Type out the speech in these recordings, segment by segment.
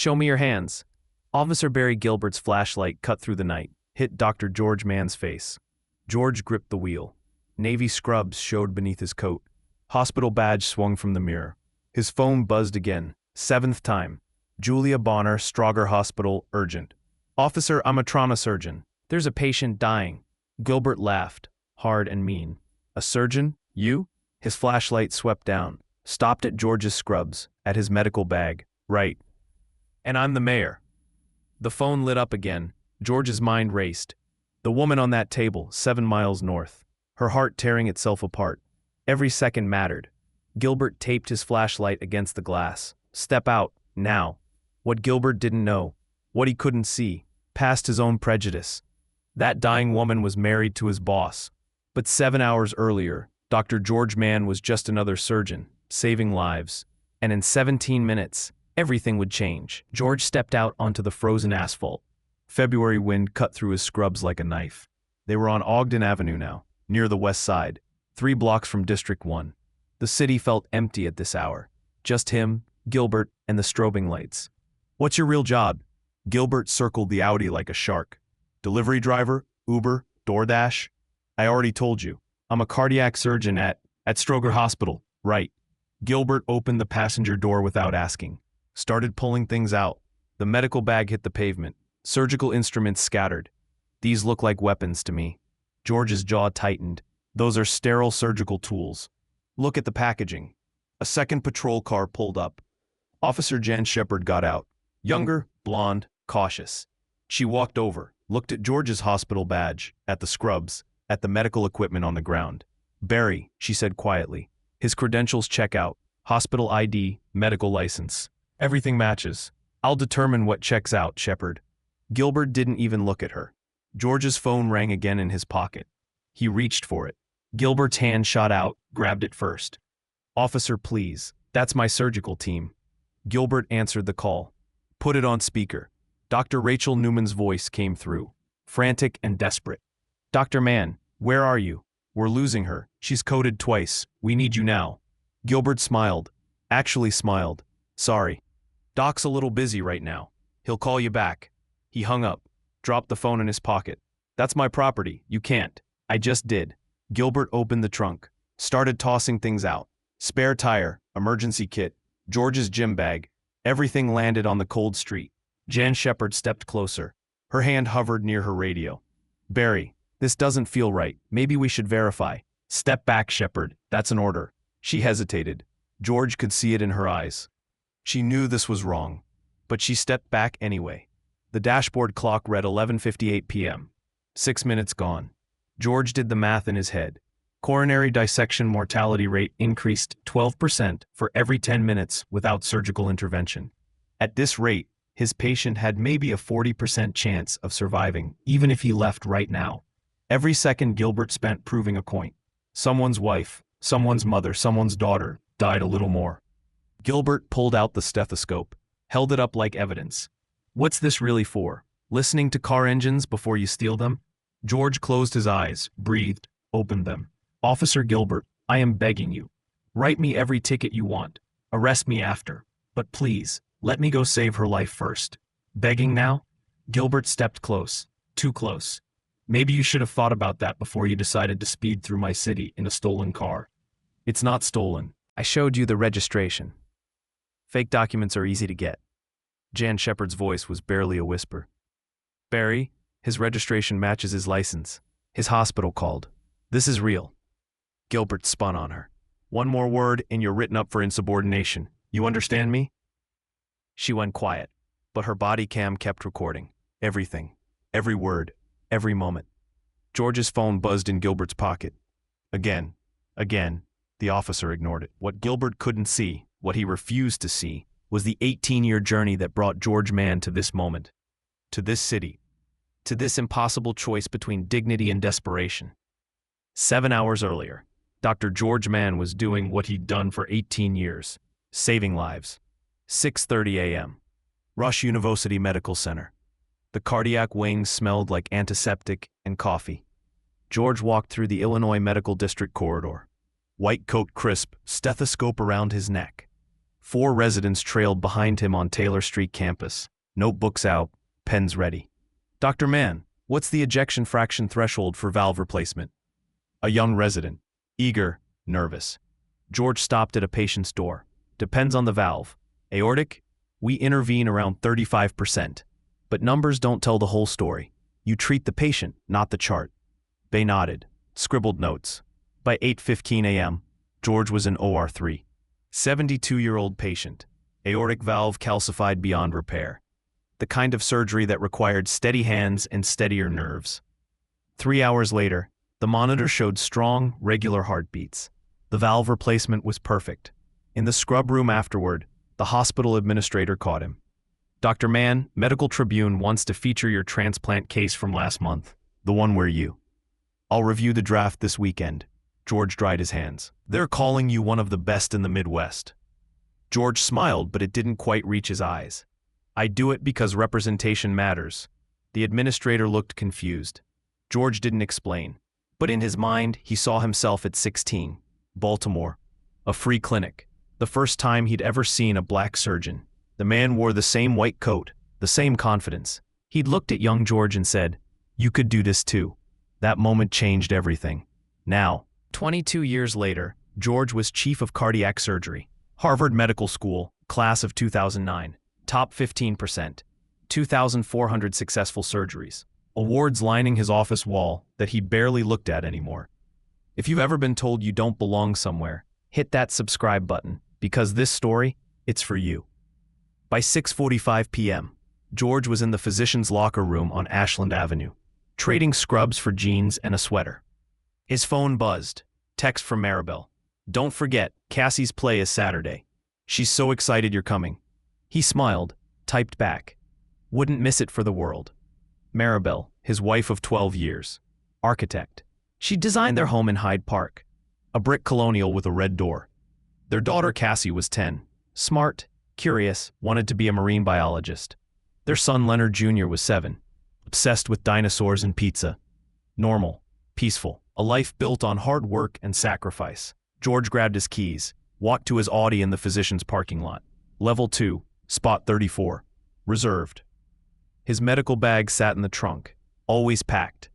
Show me your hands. Officer Barry Gilbert's flashlight cut through the night, hit Dr. George Mann's face. George gripped the wheel. Navy scrubs showed beneath his coat. Hospital badge swung from the mirror. His phone buzzed again. 7th time. Julia Bonner, Strauger Hospital, urgent. Officer, I'm a trauma surgeon. There's a patient dying. Gilbert laughed, hard and mean. A surgeon? You? His flashlight swept down, stopped at George's scrubs, at his medical bag. Right. And I'm the mayor. The phone lit up again. George's mind raced. The woman on that table, 7 miles north. Her heart tearing itself apart. Every second mattered. Gilbert taped his flashlight against the glass. Step out, now. What Gilbert didn't know, what he couldn't see, past his own prejudice. That dying woman was married to his boss. But 7 hours earlier, Dr. George Mann was just another surgeon, saving lives. And in 17 minutes, everything would change. George stepped out onto the frozen asphalt. February wind cut through his scrubs like a knife. They were on Ogden Avenue now, near the west side, 3 blocks from District 1. The city felt empty at this hour. Just him, Gilbert, and the strobing lights. What's your real job? Gilbert circled the Audi like a shark. Delivery driver? Uber? DoorDash? I already told you. I'm a cardiac surgeon at Strauger Hospital. Right. Gilbert opened the passenger door without asking. Started pulling things out. The medical bag hit the pavement. Surgical instruments scattered. These look like weapons to me. George's jaw tightened. Those are sterile surgical tools. Look at the packaging. A second patrol car pulled up. Officer Jan Shepard got out. Younger, blonde, cautious. She walked over, looked at George's hospital badge, at the scrubs, at the medical equipment on the ground. Barry, she said quietly. His credentials check out. Hospital ID, medical license. Everything matches. I'll determine what checks out, Shepard. Gilbert didn't even look at her. George's phone rang again in his pocket. He reached for it. Gilbert's hand shot out, grabbed it first. Officer, please. That's my surgical team. Gilbert answered the call. Put it on speaker. Dr. Rachel Newman's voice came through, frantic and desperate. Dr. Mann, where are you? We're losing her. She's coded twice. We need you now. Gilbert smiled. Actually smiled. Sorry. Doc's a little busy right now. He'll call you back. He hung up, dropped the phone in his pocket. That's my property. You can't. I just did. Gilbert opened the trunk, started tossing things out. Spare tire, emergency kit, George's gym bag. Everything landed on the cold street. Jan Shepard stepped closer. Her hand hovered near her radio. Barry, this doesn't feel right. Maybe we should verify. Step back, Shepard. That's an order. She hesitated. George could see it in her eyes. She knew this was wrong, but she stepped back anyway. The dashboard clock read 11:58 p.m. 6 minutes gone. George did the math in his head. Coronary dissection mortality rate increased 12% for every 10 minutes without surgical intervention. At this rate, his patient had maybe a 40% chance of surviving, even if he left right now. Every second Gilbert spent proving a point. Someone's wife, someone's mother, someone's daughter died a little more. Gilbert pulled out the stethoscope, held it up like evidence. What's this really for? Listening to car engines before you steal them? George closed his eyes, breathed, opened them. Officer Gilbert, I am begging you. Write me every ticket you want. Arrest me after. But please, let me go save her life first. Begging now? Gilbert stepped close. Too close. Maybe you should have thought about that before you decided to speed through my city in a stolen car. It's not stolen. I showed you the registration. Fake documents are easy to get. Jan Shepard's voice was barely a whisper. Barry, his registration matches his license. His hospital called. This is real. Gilbert spun on her. One more word and you're written up for insubordination. You understand me? She went quiet, but her body cam kept recording. Everything. Every word. Every moment. George's phone buzzed in Gilbert's pocket. Again. Again. The officer ignored it. What Gilbert couldn't see, what he refused to see, was the 18-year journey that brought George Mann to this moment. To this city. To this impossible choice between dignity and desperation. 7 hours earlier, Dr. George Mann was doing what he'd done for 18 years, saving lives. 6:30 a.m. Rush University Medical Center. The cardiac wing smelled like antiseptic and coffee. George walked through the Illinois Medical District corridor. White coat crisp, stethoscope around his neck. 4 residents trailed behind him on Taylor Street campus, notebooks out, pens ready. Dr. Mann, what's the ejection fraction threshold for valve replacement? A young resident, eager, nervous. George stopped at a patient's door. Depends on the valve. Aortic? We intervene around 35%. But numbers don't tell the whole story. You treat the patient, not the chart. Bay nodded, scribbled notes. By 8:15 a.m., George was in OR 3. 72-year-old patient. Aortic valve calcified beyond repair. The kind of surgery that required steady hands and steadier nerves. 3 hours later, the monitor showed strong, regular heartbeats. The valve replacement was perfect. In the scrub room afterward, the hospital administrator caught him. Dr. Mann, Medical Tribune wants to feature your transplant case from last month, the one where you. I'll review the draft this weekend. George dried his hands. They're calling you one of the best in the Midwest. George smiled, but it didn't quite reach his eyes. I do it because representation matters. The administrator looked confused. George didn't explain, but in his mind, he saw himself at 16, Baltimore, a free clinic, the first time he'd ever seen a black surgeon. The man wore the same white coat, the same confidence. He'd looked at young George and said, "You could do this too." That moment changed everything. Now, 22 years later, George was chief of cardiac surgery. Harvard Medical School, class of 2009, top 15%, 2,400 successful surgeries. Awards lining his office wall that he barely looked at anymore. If you've ever been told you don't belong somewhere, hit that subscribe button, because this story, it's for you. By 6:45 p.m., George was in the physician's locker room on Ashland Avenue, trading scrubs for jeans and a sweater. His phone buzzed. Text from Maribel. Don't forget, Cassie's play is Saturday. She's so excited you're coming. He smiled, typed back. Wouldn't miss it for the world. Maribel, his wife of 12 years. Architect. She designed their home in Hyde Park. A brick colonial with a red door. Their daughter Cassie was 10. Smart, curious, wanted to be a marine biologist. Their son Leonard Jr. was 7. Obsessed with dinosaurs and pizza. Normal, peaceful, a life built on hard work and sacrifice. George grabbed his keys, walked to his Audi in the physician's parking lot. Level 2, spot 34. Reserved. His medical bag sat in the trunk, always packed.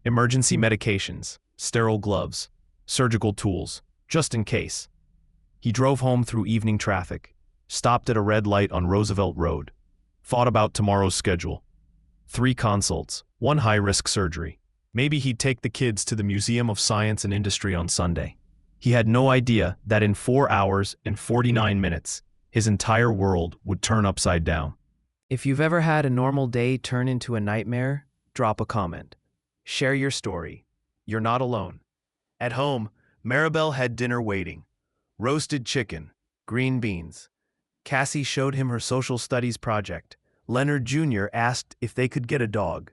Emergency medications, sterile gloves, surgical tools, just in case. He drove home through evening traffic, stopped at a red light on Roosevelt Road, thought about tomorrow's schedule. 3 consults, 1 high-risk surgery. Maybe he'd take the kids to the Museum of Science and Industry on Sunday. He had no idea that in 4 hours and 49 minutes, his entire world would turn upside down. If you've ever had a normal day turn into a nightmare, drop a comment. Share your story. You're not alone. At home, Maribel had dinner waiting. Roasted chicken, green beans. Cassie showed him her social studies project. Leonard Jr. asked if they could get a dog.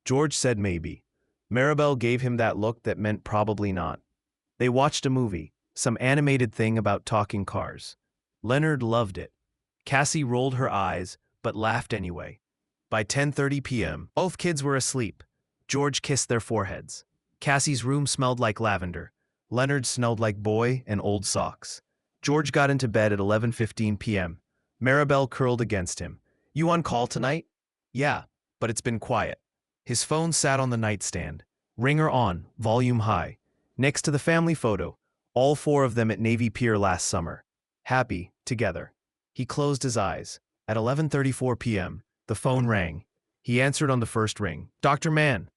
George said maybe. Maribel gave him that look that meant probably not. They watched a movie, some animated thing about talking cars. Leonard loved it. Cassie rolled her eyes, but laughed anyway. By 10:30 p.m., both kids were asleep. George kissed their foreheads. Cassie's room smelled like lavender. Leonard smelled like boy and old socks. George got into bed at 11:15 p.m. Maribel curled against him. You on call tonight? Yeah, but it's been quiet. His phone sat on the nightstand. Ringer on, volume high. Next to the family photo, all 4 of them at Navy Pier last summer. Happy, together. He closed his eyes. At 11:34 p.m., the phone rang. He answered on the first ring. Dr. Mann.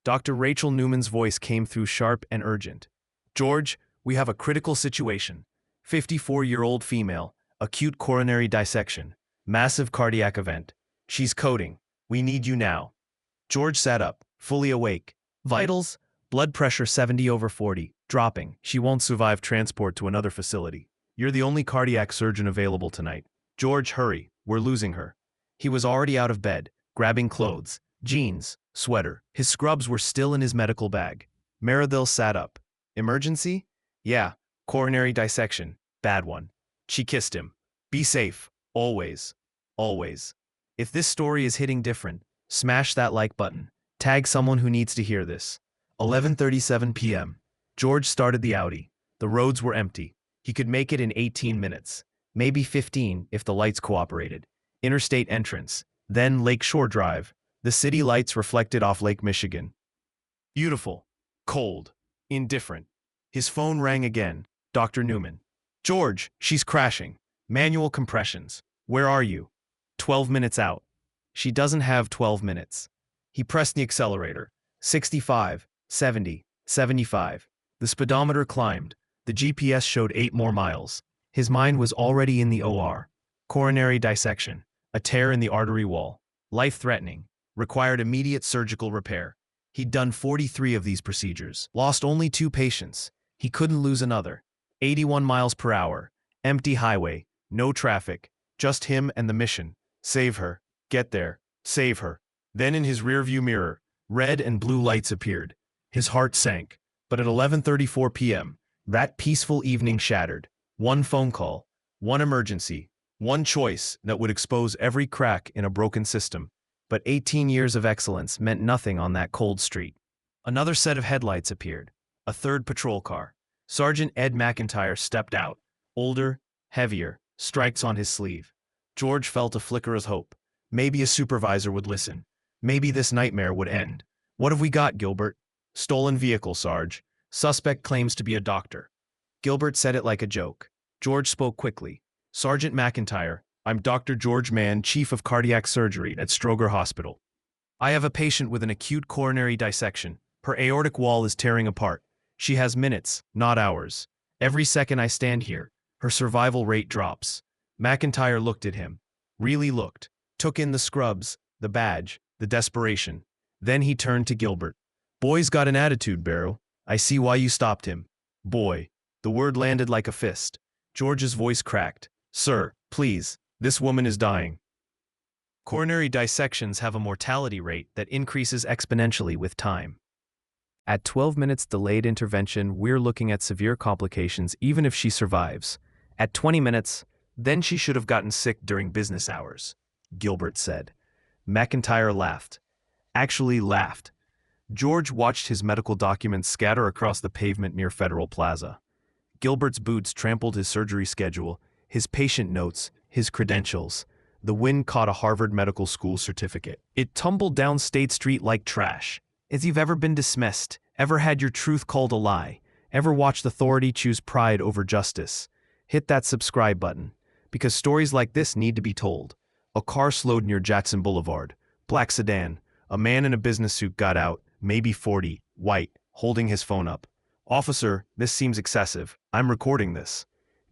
Dr. Rachel Newman's voice came through sharp and urgent. George, we have a critical situation. 54-year-old female, acute coronary dissection, massive cardiac event. She's coding. We need you now. George sat up, fully awake. Vitals, blood pressure 70/40, dropping. She won't survive transport to another facility. You're the only cardiac surgeon available tonight. George, hurry, we're losing her. He was already out of bed, grabbing clothes, jeans, sweater. His scrubs were still in his medical bag. Maribel sat up. Emergency? Yeah, coronary dissection, bad one. She kissed him. Be safe, always, always. If this story is hitting different, smash that like button. Tag someone who needs to hear this. 11:37 p.m. George started the Audi. The roads were empty. He could make it in 18 minutes. Maybe 15 if the lights cooperated. Interstate entrance, then Lakeshore Drive. The city lights reflected off Lake Michigan. Beautiful. Cold. Indifferent. His phone rang again. Dr. Newman. George, she's crashing. Manual compressions. Where are you? 12 minutes out. She doesn't have 12 minutes. He pressed the accelerator. 65, 70, 75. The speedometer climbed. The GPS showed 8 more miles. His mind was already in the OR. Coronary dissection. A tear in the artery wall. Life-threatening. Required immediate surgical repair. He'd done 43 of these procedures. Lost only 2 patients. He couldn't lose another. 81 miles per hour. Empty highway. No traffic. Just him and the mission. Save her. Get there. Save her. Then in his rearview mirror, red and blue lights appeared. His heart sank. But at 11:34 p.m., that peaceful evening shattered. One phone call. One emergency. One choice that would expose every crack in a broken system. But 18 years of excellence meant nothing on that cold street. Another set of headlights appeared. A third patrol car. Sergeant Ed McIntyre stepped out. Older, heavier, stripes on his sleeve. George felt a flicker of hope. Maybe a supervisor would listen. Maybe this nightmare would end. What have we got, Gilbert? Stolen vehicle, Sarge. Suspect claims to be a doctor. Gilbert said it like a joke. George spoke quickly. Sergeant McIntyre, I'm Dr. George Mann, Chief of Cardiac Surgery at Stroger Hospital. I have a patient with an acute coronary dissection. Her aortic wall is tearing apart. She has minutes, not hours. Every second I stand here, her survival rate drops. McIntyre looked at him. Really looked. Took in the scrubs, the badge, the desperation. Then he turned to Gilbert. Boy's got an attitude, Barrow. I see why you stopped him. Boy. The word landed like a fist. George's voice cracked. Sir, please, this woman is dying. Coronary dissections have a mortality rate that increases exponentially with time. At 12 minutes delayed intervention, we're looking at severe complications even if she survives. At 20 minutes, then she should have gotten sick during business hours, Gilbert said. McIntyre laughed. Actually laughed. George watched his medical documents scatter across the pavement near Federal Plaza. Gilbert's boots trampled his surgery schedule, his patient notes, his credentials. The wind caught a Harvard Medical School certificate. It tumbled down State Street like trash. If you've ever been dismissed, ever had your truth called a lie, ever watched authority choose pride over justice, hit that subscribe button, because stories like this need to be told. A car slowed near Jackson Boulevard. Black sedan. A man in a business suit got out, maybe 40, white, holding his phone up. Officer, this seems excessive. I'm recording this.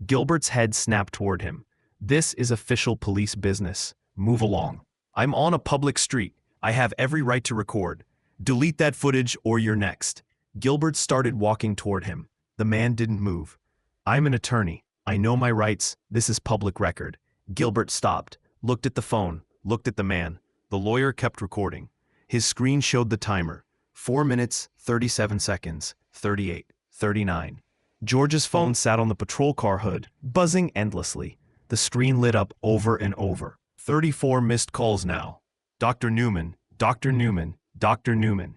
Gilbert's head snapped toward him. This is official police business. Move along. I'm on a public street. I have every right to record. Delete that footage or you're next. Gilbert started walking toward him. The man didn't move. I'm an attorney. I know my rights. This is public record. Gilbert stopped, looked at the phone, looked at the man. The lawyer kept recording. His screen showed the timer. 4 minutes, 37 seconds, 38, 39. George's phone sat on the patrol car hood, buzzing endlessly. The screen lit up over and over. 34 missed calls now. Dr. Newman, Dr. Newman, Dr. Newman.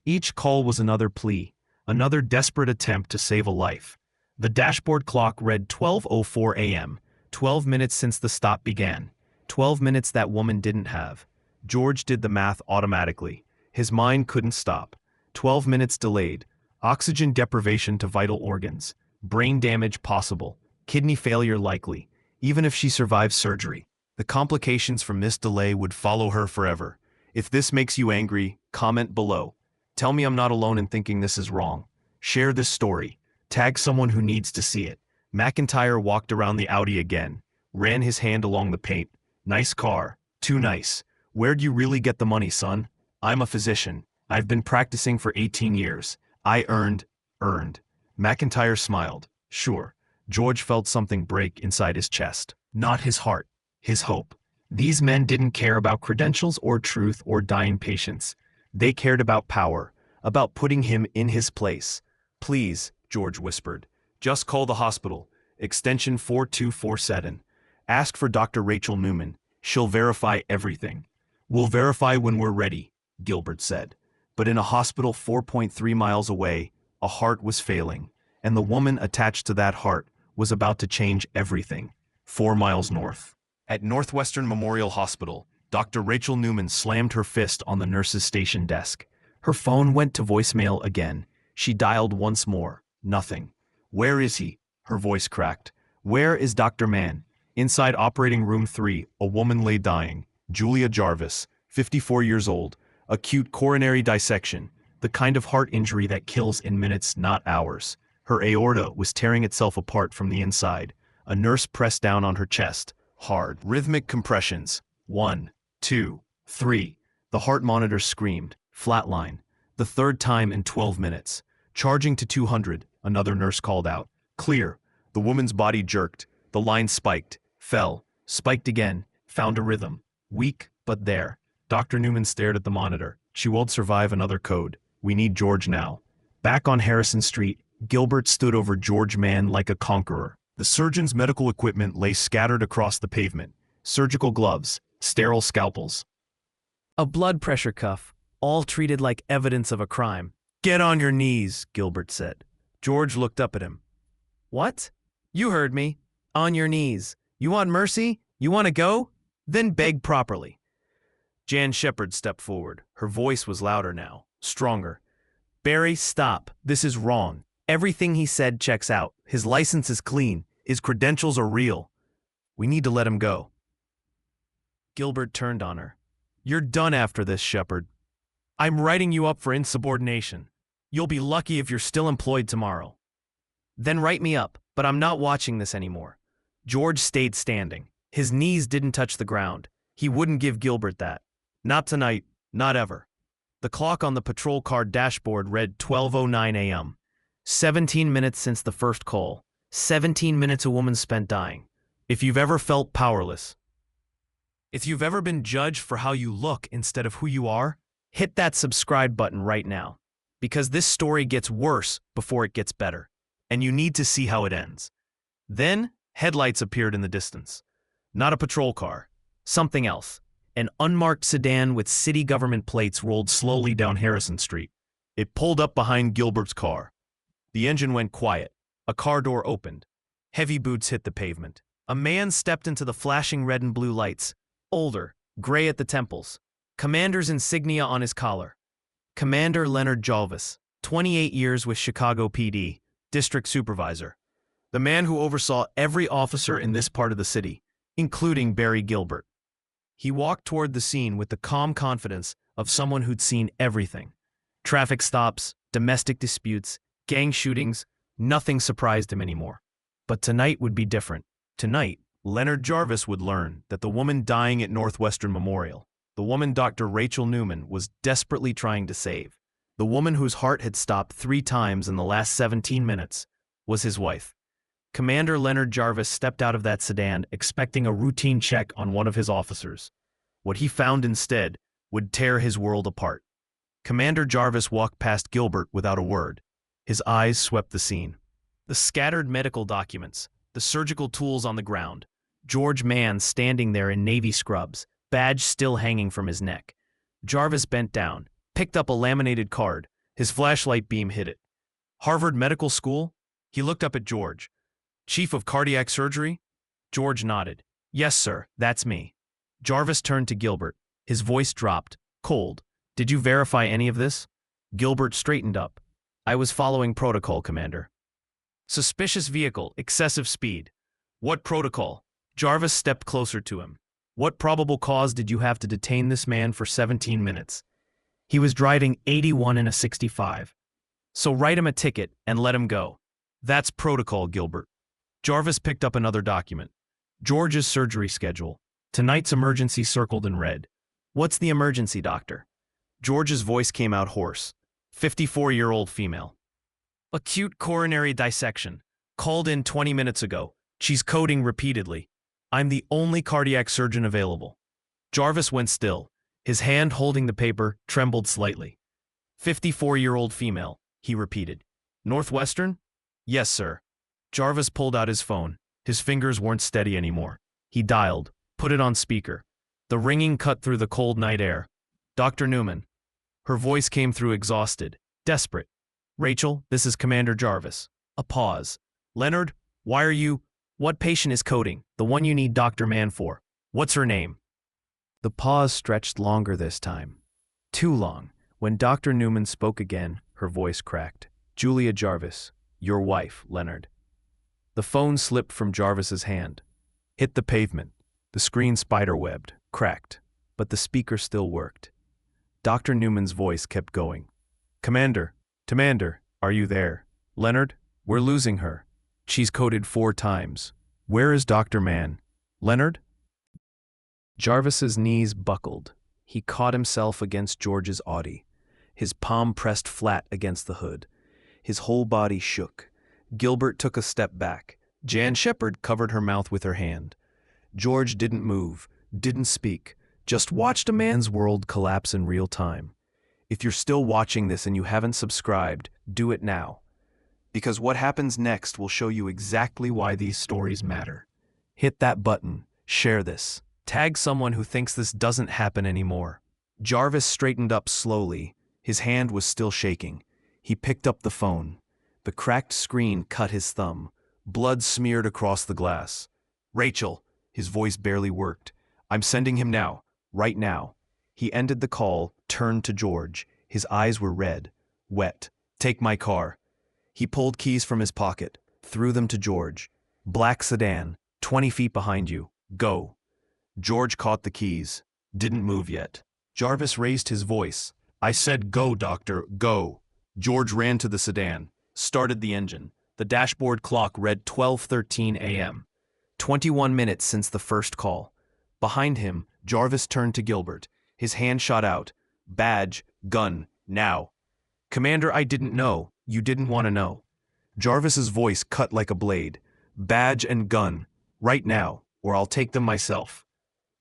Each call was another plea, another desperate attempt to save a life. The dashboard clock read 12:04 a.m., 12 minutes since the stop began. 12 minutes that woman didn't have. George did the math automatically. His mind couldn't stop. 12 minutes delayed. Oxygen deprivation to vital organs. Brain damage possible. Kidney failure likely. Even if she survives surgery, the complications from this delay would follow her forever. If this makes you angry, comment below. Tell me I'm not alone in thinking this is wrong. Share this story. Tag someone who needs to see it. McIntyre walked around the Audi again. Ran his hand along the paint. Nice car. Too nice. Where'd you really get the money, son? I'm a physician. I've been practicing for 18 years. I earned. McIntyre smiled. Sure. George felt something break inside his chest. Not his heart. His hope. These men didn't care about credentials or truth or dying patients. They cared about power, about putting him in his place. Please, George whispered. Just call the hospital. Extension 4247. Ask for Dr. Rachel Newman. She'll verify everything. We'll verify when we're ready, Gilbert said. But in a hospital 4.3 miles away, a heart was failing, and the woman attached to that heart was about to change everything. 4 miles north. At Northwestern Memorial Hospital, Dr. Rachel Newman slammed her fist on the nurse's station desk. Her phone went to voicemail again. She dialed once more. Nothing. Where is he? Her voice cracked. Where is Dr. Mann? Inside operating room 3, a woman lay dying. Julia Jarvis, 54 years old. Acute coronary dissection, the kind of heart injury that kills in minutes, not hours. Her aorta was tearing itself apart from the inside. A nurse pressed down on her chest. Hard, rhythmic compressions. 1, 2, 3. The heart monitor screamed. Flatline. The third time in 12 minutes. Charging to 200, another nurse called out. Clear. The woman's body jerked. The line spiked. Fell. Spiked again. Found a rhythm. Weak, but there. Dr. Newman stared at the monitor. She won't survive another code. We need George now. Back on Harrison Street, Gilbert stood over George Mann like a conqueror. The surgeon's medical equipment lay scattered across the pavement. Surgical gloves, sterile scalpels. A blood pressure cuff, all treated like evidence of a crime. Get on your knees, Gilbert said. George looked up at him. What? You heard me. On your knees. You want mercy? You want to go? Then beg properly. Jan Shepard stepped forward. Her voice was louder now, stronger. Barry, stop. This is wrong. Everything he said checks out. His license is clean. His credentials are real. We need to let him go. Gilbert turned on her. You're done after this, Shepard. I'm writing you up for insubordination. You'll be lucky if you're still employed tomorrow. Then write me up, but I'm not watching this anymore. George stayed standing. His knees didn't touch the ground. He wouldn't give Gilbert that. Not tonight, not ever. The clock on the patrol car dashboard read 12:09 a.m. 17 minutes since the first call. 17 minutes a woman spent dying. If you've ever felt powerless, if you've ever been judged for how you look instead of who you are, hit that subscribe button right now. Because this story gets worse before it gets better. And you need to see how it ends. Then, headlights appeared in the distance. Not a patrol car. Something else. An unmarked sedan with city government plates rolled slowly down Harrison Street. It pulled up behind Gilbert's car. The engine went quiet. A car door opened. Heavy boots hit the pavement. A man stepped into the flashing red and blue lights. Older, gray at the temples. Commander's insignia on his collar. Commander Leonard Jarvis, 28 years with Chicago PD, district supervisor. The man who oversaw every officer in this part of the city, including Barry Gilbert. He walked toward the scene with the calm confidence of someone who'd seen everything. Traffic stops, domestic disputes, gang shootings, nothing surprised him anymore. But tonight would be different. Tonight, Leonard Jarvis would learn that the woman dying at Northwestern Memorial, the woman Dr. Rachel Newman was desperately trying to save, the woman whose heart had stopped 3 times in the last 17 minutes, was his wife. Commander Leonard Jarvis stepped out of that sedan expecting a routine check on one of his officers. What he found instead would tear his world apart. Commander Jarvis walked past Gilbert without a word. His eyes swept the scene. The scattered medical documents, the surgical tools on the ground, George Mann standing there in navy scrubs, badge still hanging from his neck. Jarvis bent down, picked up a laminated card. His flashlight beam hit it. Harvard Medical School? He looked up at George. Chief of Cardiac Surgery? George nodded. Yes, sir, that's me. Jarvis turned to Gilbert. His voice dropped. Cold. Did you verify any of this? Gilbert straightened up. I was following protocol, Commander. Suspicious vehicle, excessive speed. What protocol? Jarvis stepped closer to him. What probable cause did you have to detain this man for 17 minutes? He was driving 81 in a 65. So write him a ticket and let him go. That's protocol, Gilbert. Jarvis picked up another document. George's surgery schedule. Tonight's emergency circled in red. What's the emergency, doctor? George's voice came out hoarse. 54-year-old female. Acute coronary dissection. Called in 20 minutes ago. She's coding repeatedly. I'm the only cardiac surgeon available. Jarvis went still. His hand holding the paper trembled slightly. 54-year-old female, he repeated. Northwestern? Yes, sir. Jarvis pulled out his phone. His fingers weren't steady anymore. He dialed, put it on speaker. The ringing cut through the cold night air. Dr. Newman. Her voice came through exhausted, desperate. Rachel, this is Commander Jarvis. A pause. Leonard, why are you... What patient is coding? The one you need Dr. Mann for. What's her name? The pause stretched longer this time. Too long. When Dr. Newman spoke again, her voice cracked. Julia Jarvis, your wife, Leonard. The phone slipped from Jarvis's hand. Hit the pavement. The screen spiderwebbed, cracked, but the speaker still worked. Dr. Newman's voice kept going. Commander, are you there? Leonard, we're losing her. She's coded 4 times. Where is Dr. Mann? Leonard? Jarvis's knees buckled. He caught himself against George's Audi. His palm pressed flat against the hood. His whole body shook. Gilbert took a step back. Jan Shepherd covered her mouth with her hand. George didn't move, didn't speak, just watched a man's world collapse in real time. If you're still watching this and you haven't subscribed, do it now. Because what happens next will show you exactly why these stories matter. Hit that button, share this, tag someone who thinks this doesn't happen anymore. Jarvis straightened up slowly. His hand was still shaking. He picked up the phone. The cracked screen cut his thumb. Blood smeared across the glass. Rachel, his voice barely worked. I'm sending him now, right now. He ended the call, turned to George. His eyes were red, wet. Take my car. He pulled keys from his pocket, threw them to George. Black sedan, 20 feet behind you. Go. George caught the keys. Didn't move yet. Jarvis raised his voice. I said go, doctor, go. George ran to the sedan, started the engine. The dashboard clock read 12:13 a.m. 21 minutes since the first call. Behind him, Jarvis turned to Gilbert. His hand shot out. Badge, gun, now. Commander, I didn't know. You didn't want to know. Jarvis's voice cut like a blade. Badge and gun, right now, or I'll take them myself.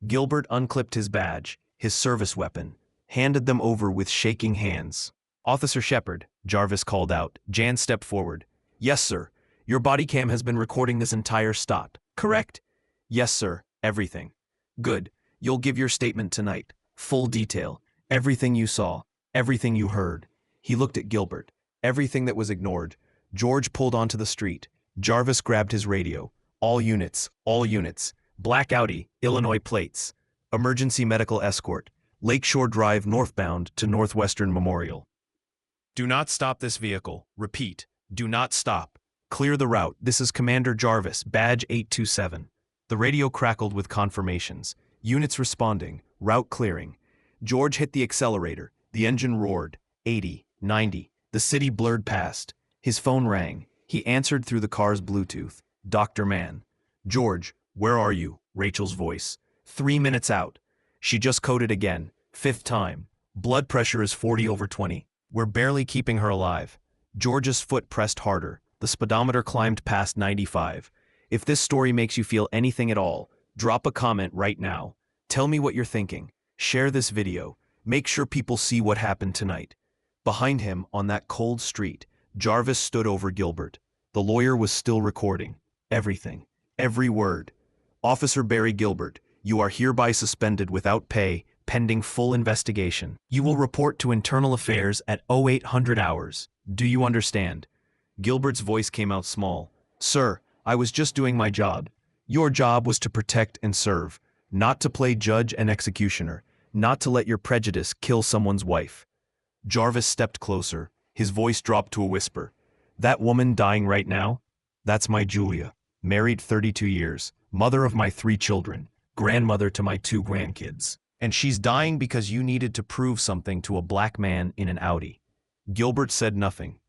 Gilbert unclipped his badge, his service weapon, handed them over with shaking hands. Officer Shepherd, Jarvis called out. Jan stepped forward. Yes, sir. Your body cam has been recording this entire stop, correct? Yes, sir. Everything. Good. You'll give your statement tonight. Full detail. Everything you saw. Everything you heard. He looked at Gilbert. Everything that was ignored. George pulled onto the street. Jarvis grabbed his radio. All units. Black Audi, Illinois plates. Emergency medical escort. Lakeshore Drive northbound to Northwestern Memorial. Do not stop this vehicle. Repeat. Do not stop. Clear the route. This is Commander Jarvis, badge 827. The radio crackled with confirmations. Units responding. Route clearing. George hit the accelerator. The engine roared. 80, 90. The city blurred past. His phone rang. He answered through the car's Bluetooth. Dr. Mann. George, where are you? Rachel's voice. 3 minutes out. She just coded again. 5th time. Blood pressure is 40/20. We're barely keeping her alive. George's foot pressed harder. The speedometer climbed past 95. If this story makes you feel anything at all, drop a comment right now. Tell me what you're thinking. Share this video. Make sure people see what happened tonight. Behind him, on that cold street, Jarvis stood over Gilbert. The lawyer was still recording. Everything. Every word. Officer Barry Gilbert, you are hereby suspended without pay, pending full investigation. You will report to Internal Affairs at 0800 hours. Do you understand? Gilbert's voice came out small. Sir, I was just doing my job. Your job was to protect and serve, not to play judge and executioner, not to let your prejudice kill someone's wife. Jarvis stepped closer. His voice dropped to a whisper. That woman dying right now? That's my Julia. Married 32 years, mother of my 3 children, grandmother to my 2 grandkids. And she's dying because you needed to prove something to a black man in an Audi. Gilbert said nothing.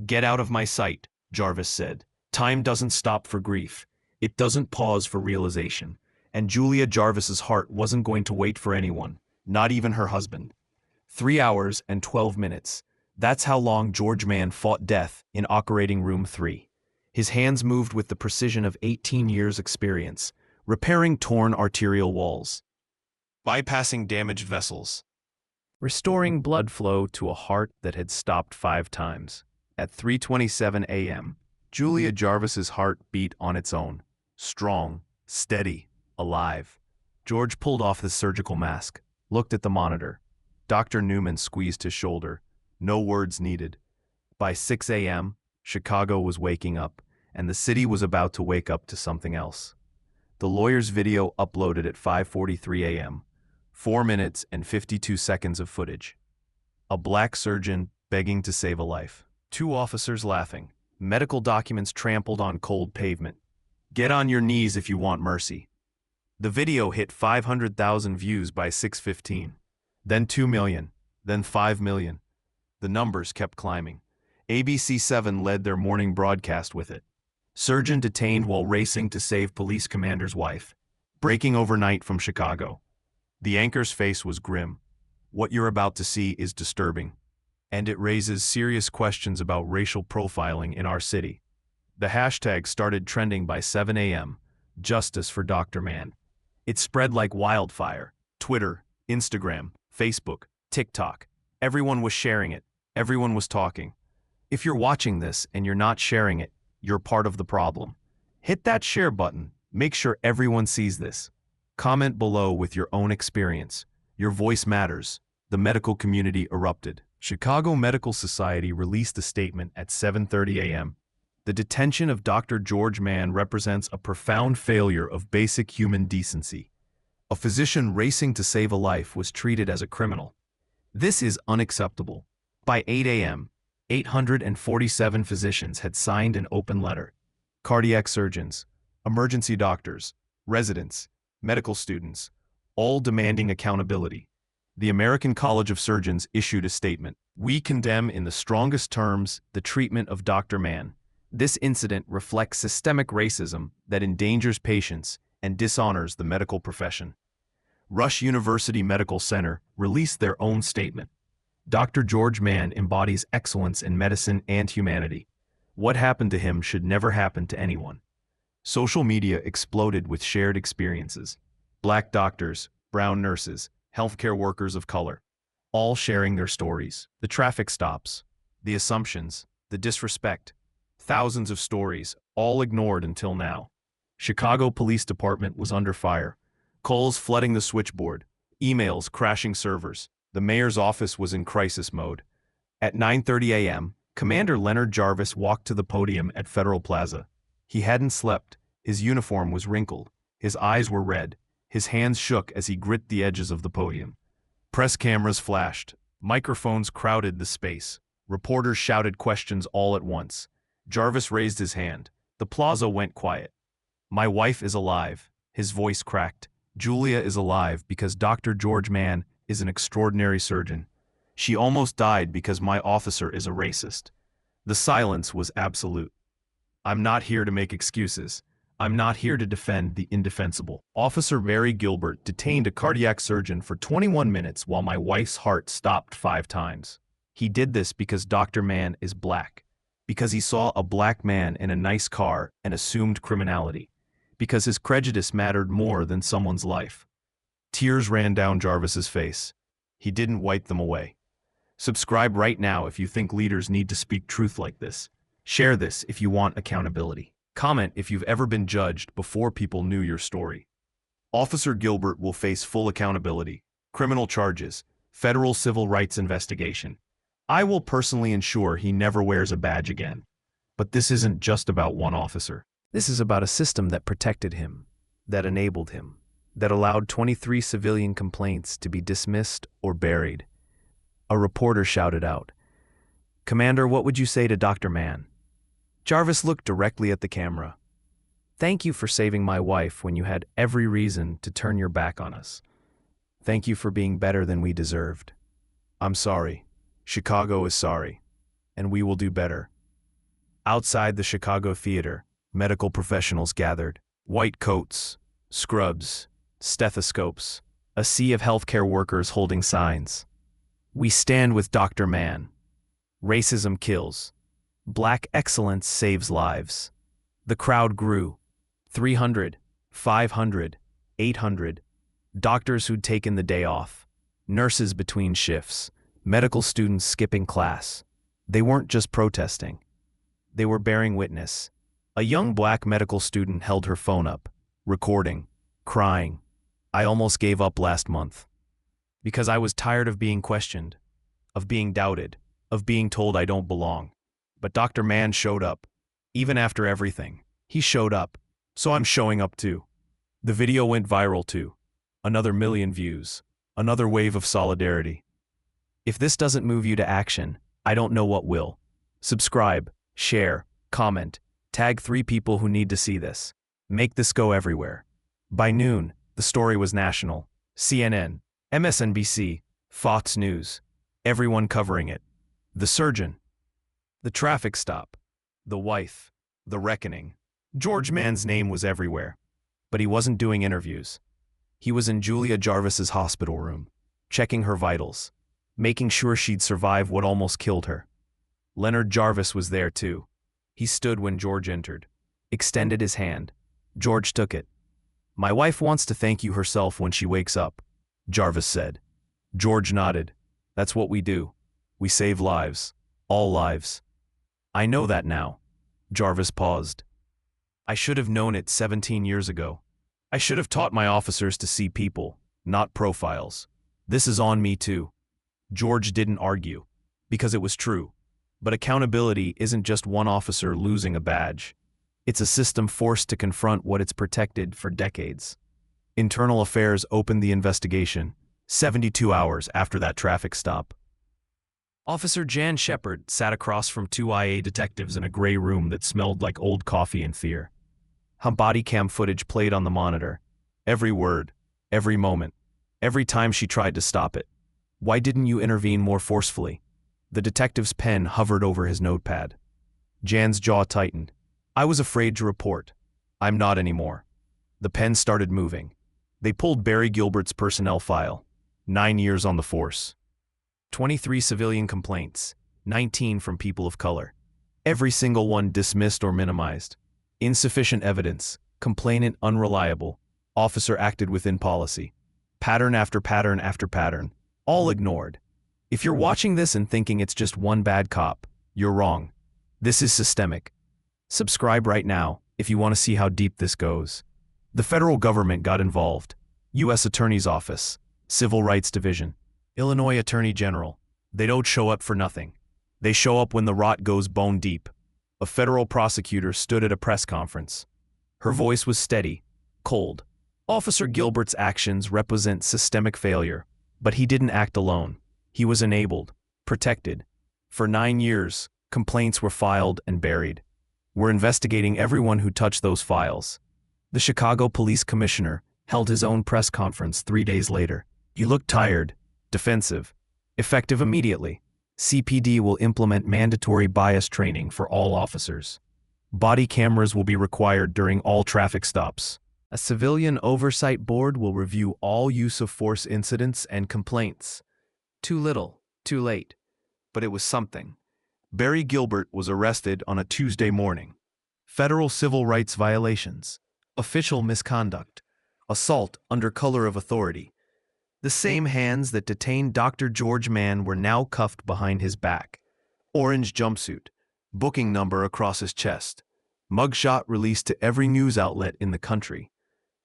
Get out of my sight, Jarvis said. Time doesn't stop for grief. It doesn't pause for realization. And Julia Jarvis's heart wasn't going to wait for anyone, not even her husband. 3 hours and 12 minutes. That's how long George Mann fought death in operating room 3. His hands moved with the precision of 18 years' experience, repairing torn arterial walls, bypassing damaged vessels, restoring blood flow to a heart that had stopped 5 times. At 3:27 a.m., Julia Jarvis's heart beat on its own, strong, steady, alive. George pulled off his surgical mask, looked at the monitor. Dr. Newman squeezed his shoulder. No words needed. By 6 a.m., Chicago was waking up, and the city was about to wake up to something else. The lawyer's video uploaded at 5:43 a.m., 4 minutes and 52 seconds of footage. A black surgeon begging to save a life. 2 officers laughing. Medical documents trampled on cold pavement. Get on your knees if you want mercy. The video hit 500,000 views by 6:15. Then 2 million. Then 5 million. The numbers kept climbing. ABC7 led their morning broadcast with it. Surgeon detained while racing to save police commander's wife. Breaking overnight from Chicago. The anchor's face was grim. What you're about to see is disturbing. And it raises serious questions about racial profiling in our city. The hashtag started trending by 7 a.m. Justice for Dr. Mann. It spread like wildfire. Twitter, Instagram, Facebook, TikTok. Everyone was sharing it. Everyone was talking. If you're watching this and you're not sharing it, you're part of the problem. Hit that share button. Make sure everyone sees this. Comment below with your own experience. Your voice matters. The medical community erupted. Chicago Medical Society released a statement at 7:30 a.m. The detention of Dr. George Mann represents a profound failure of basic human decency. A physician racing to save a life was treated as a criminal. This is unacceptable. By 8 a.m., 847 physicians had signed an open letter. Cardiac surgeons, emergency doctors, residents, medical students, all demanding accountability. The American College of Surgeons issued a statement. We condemn in the strongest terms the treatment of Dr. Mann. This incident reflects systemic racism that endangers patients and dishonors the medical profession. Rush University Medical Center released their own statement. Dr. George Mann embodies excellence in medicine and humanity. What happened to him should never happen to anyone. Social media exploded with shared experiences. Black doctors, brown nurses, healthcare workers of color, all sharing their stories. The traffic stops, the assumptions, the disrespect. Thousands of stories, all ignored until now. Chicago Police Department was under fire. Calls flooding the switchboard, emails crashing servers. The mayor's office was in crisis mode. At 9:30 a.m., Commander Leonard Jarvis walked to the podium at Federal Plaza. He hadn't slept. His uniform was wrinkled. His eyes were red. His hands shook as he gripped the edges of the podium. Press cameras flashed. Microphones crowded the space. Reporters shouted questions all at once. Jarvis raised his hand. The plaza went quiet. My wife is alive. His voice cracked. Julia is alive because Dr. George Mann is an extraordinary surgeon. She almost died because my officer is a racist. The silence was absolute. I'm not here to make excuses. I'm not here to defend the indefensible. Officer Barry Gilbert detained a cardiac surgeon for 21 minutes while my wife's heart stopped 5 times. He did this because Dr. Mann is black. Because he saw a black man in a nice car and assumed criminality. Because his prejudice mattered more than someone's life. Tears ran down Jarvis's face. He didn't wipe them away. Subscribe right now if you think leaders need to speak truth like this. Share this if you want accountability. Comment if you've ever been judged before people knew your story. Officer Gilbert will face full accountability, criminal charges, federal civil rights investigation. I will personally ensure he never wears a badge again. But this isn't just about one officer. This is about a system that protected him, that enabled him, that allowed 23 civilian complaints to be dismissed or buried. A reporter shouted out, "Commander, what would you say to Dr. Mann?" Jarvis looked directly at the camera. "Thank you for saving my wife when you had every reason to turn your back on us. Thank you for being better than we deserved. I'm sorry. Chicago is sorry. And we will do better." Outside the Chicago theater, medical professionals gathered. White coats, scrubs, stethoscopes, a sea of healthcare workers holding signs. We stand with Dr. Mann. Racism kills. Black excellence saves lives. The crowd grew. 300, 500, 800. Doctors who'd taken the day off. Nurses between shifts. Medical students skipping class. They weren't just protesting. They were bearing witness. A young black medical student held her phone up, recording, crying. I almost gave up last month. Because I was tired of being questioned, of being doubted, of being told I don't belong. But Dr. Mann showed up. Even after everything, he showed up. So I'm showing up too. The video went viral too. Another million views. Another wave of solidarity. If this doesn't move you to action, I don't know what will. Subscribe, share, comment, tag 3 people who need to see this. Make this go everywhere. By noon, the story was national. CNN, MSNBC, Fox News. Everyone covering it. The surgeon. The traffic stop. The wife. The reckoning. George Mann's name was everywhere. But he wasn't doing interviews. He was in Julia Jarvis's hospital room, checking her vitals, making sure she'd survive what almost killed her. Leonard Jarvis was there too. He stood when George entered, extended his hand. George took it. "My wife wants to thank you herself when she wakes up," Jarvis said. George nodded. "That's what we do. We save lives. All lives." "I know that now." Jarvis paused. "I should have known it 17 years ago. I should have taught my officers to see people, not profiles. This is on me too." George didn't argue, because it was true. But accountability isn't just one officer losing a badge. It's a system forced to confront what it's protected for decades. Internal Affairs opened the investigation, 72 hours after that traffic stop. Officer Jan Shepard sat across from 2 IA detectives in a gray room that smelled like old coffee and fear. Her body cam footage played on the monitor. Every word, every moment, every time she tried to stop it. "Why didn't you intervene more forcefully?" The detective's pen hovered over his notepad. Jan's jaw tightened. "I was afraid to report. I'm not anymore." The pen started moving. They pulled Barry Gilbert's personnel file. 9 years on the force. 23 civilian complaints, 19 from people of color. Every single one dismissed or minimized. Insufficient evidence, complainant unreliable, officer acted within policy. Pattern after pattern after pattern, all ignored. If you're watching this and thinking it's just one bad cop, you're wrong. This is systemic. Subscribe right now if you want to see how deep this goes. The federal government got involved. U.S. Attorney's Office, Civil Rights Division, Illinois Attorney General. They don't show up for nothing. They show up when the rot goes bone deep. A federal prosecutor stood at a press conference. Her voice was steady, cold. Officer Gilbert's actions represent systemic failure, but he didn't act alone. He was enabled, protected. For 9 years, complaints were filed and buried. We're investigating everyone who touched those files. The Chicago Police Commissioner held his own press conference 3 days later. He looked tired, defensive, effective immediately. CPD will implement mandatory bias training for all officers. Body cameras will be required during all traffic stops. A civilian oversight board will review all use of force incidents and complaints. Too little, too late. But it was something. Barry Gilbert was arrested on a Tuesday morning. Federal civil rights violations, official misconduct, assault under color of authority. The same hands that detained Dr. George Mann were now cuffed behind his back. Orange jumpsuit, booking number across his chest. Mugshot released to every news outlet in the country.